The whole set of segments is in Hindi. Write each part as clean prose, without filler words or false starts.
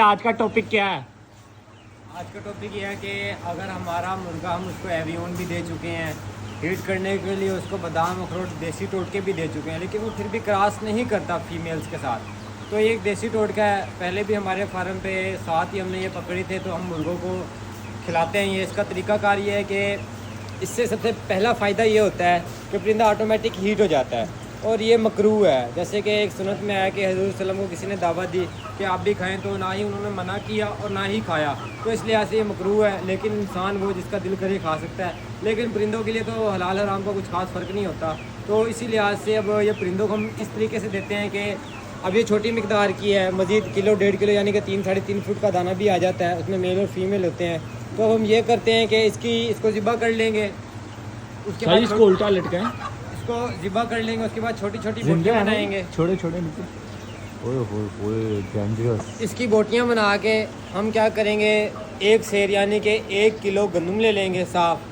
आज का टॉपिक क्या है? आज का टॉपिक ये है कि अगर हमारा मुर्गा हम उसको एवियोन भी दे चुके हैं, हीट करने के लिए उसको बादाम अखरोट देसी टोटके भी दे चुके हैं, लेकिन वो फिर भी क्रॉस नहीं करता फीमेल्स के साथ। तो ये एक देसी टोटका है, पहले भी हमारे फार्म पे साथ ही हमने ये पकड़ी थे, तो हम मुर्गों को खिलाते हैं। ये इसका तरीकाकार ये है कि इससे सबसे पहला फ़ायदा ये होता है कि परिंदा ऑटोमेटिक हीट हो जाता है और ये मकरूह है। जैसे कि एक सुन्नत में आया कि हज़रत सल्लम को किसी ने दावत दी कि आप भी खाएं, तो ना ही उन्होंने मना किया और ना ही खाया, तो इस लिहाज से ये मकरूह है। लेकिन इंसान वो जिसका दिल करे खा सकता है, लेकिन परिंदों के लिए तो हलाल हराम का कुछ खास फ़र्क नहीं होता। तो इसी लिहाज से अब ये परिंदों को हम इस तरीके से देते हैं कि अब ये छोटी मिकदार की है, मज़ीद किलो 1.5 किलो यानी कि 3-3.5 फुट का दाना भी आ जाता है, उसमें मेल और फीमेल होते हैं। तो हम ये करते हैं कि इसको ज़िबा कर लेंगे, उसके बाद इसको उल्टा लटकाएं, इसको ज़िबा कर लेंगे, उसके बाद छोटी छोटी बोटियाँ बनाएंगे, छोटे छोटे नीचे। ओए डेंजरस। इसकी बोटियाँ बना के हम क्या करेंगे, एक सेर यानी कि 1 किलो गंदम ले लेंगे साफ़।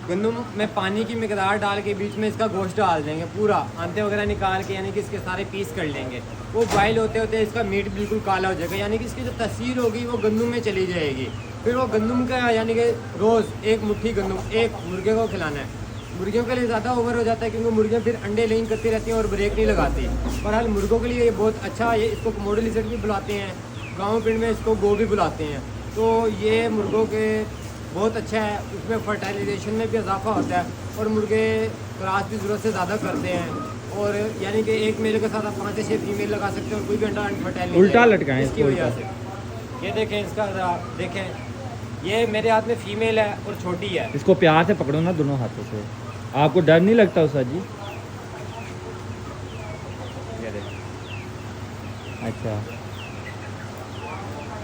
गंदम में पानी की मिकदार डाल के बीच में इसका गोश्त डाल देंगे, पूरा आंते वगैरह निकाल के, यानी कि इसके सारे पीस कर लेंगे। वो बॉयल होते होते इसका मीट बिल्कुल काला हो जाएगा, यानी कि इसकी जो तसीर होगी वो गंदम में चली जाएगी। फिर वो गंदम का यानी कि रोज़ एक मुट्ठी गंदम एक मुर्गे को खिलाना है। मुर्गियों के लिए ज़्यादा ओवर हो जाता है क्योंकि मुर्गियाँ फिर अंडे लेन करती रहती हैं और ब्रेक नहीं लगाती। बहरहाल मुर्गों के लिए ये बहुत अच्छा है। इसको कोमोडो लिजर्ड भी बुलाते हैं, गाँव पिंड में इसको गो भी बुलाते हैं। तो ये मुर्गों के बहुत अच्छा है, उसमें फर्टिलाइजेशन में भी इजाफा होता है और मुर्गे क्रॉस भी ज़रूरत से ज़्यादा करते हैं। और यानी कि एक मेल के साथ आप 5 से 6 फीमेल लगा सकते हैं और कोई भी अंडा फर्टाइल उल्टा लटकाएं इसकी वजह से। ये देखें इसका, देखें ये मेरे हाथ में फीमेल है और छोटी है। इसको प्यार से पकड़ो ना दोनों हाथों से। आपको डर नहीं लगता उषा जी? अच्छा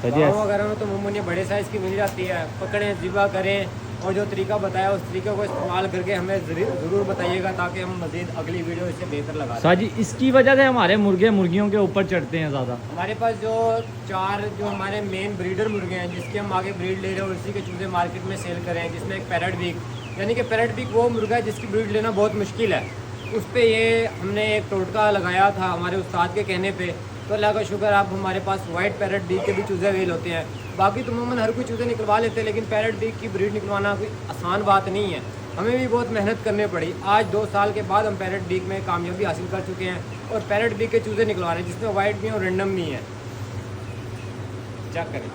गाँव वगैरह में तो मामूली बड़े साइज़ की मिल जाती है, पकड़ें, ज़िबा करें, और जो तरीका बताया उस तरीके को इस्तेमाल करके हमें ज़रूर बताइएगा ताकि हम मज़ीद अगली वीडियो इससे बेहतर लगा उषा जी, इसकी वजह से हमारे मुर्गे मुर्गियों के ऊपर चढ़ते हैं ज़्यादा। हमारे पास जो हमारे मेन ब्रीडर मुर्गे हैं जिसके हम आगे ब्रीड ले रहे हैं, उसी के चूज़े मार्केट में सेल करें हैं, जिसमें एक पैरट बीक, यानी कि पैरट बीक वो मुर्गा है जिसकी ब्रीड लेना बहुत मुश्किल है। उस पर ये हमने एक टोटका लगाया था हमारे उस्ताद के कहने पे, तो अल्लाह का शुक्र अब हमारे पास वाइट पैरट बीक के भी चूज़े अवेल होते हैं। बाकी तो अमूमन हर कोई चूज़े निकलवा लेते हैं, लेकिन पैरट बीक की ब्रीड निकलवाना कोई आसान बात नहीं है, हमें भी बहुत मेहनत करनी पड़ी। आज 2 साल के बाद हम पैरट बीक में कामयाबी हासिल कर चुके हैं और पैरट बीक के चूज़े निकलवा रहे हैं जिसमें वाइट भी और रेंडम भी हैं। चेक करें।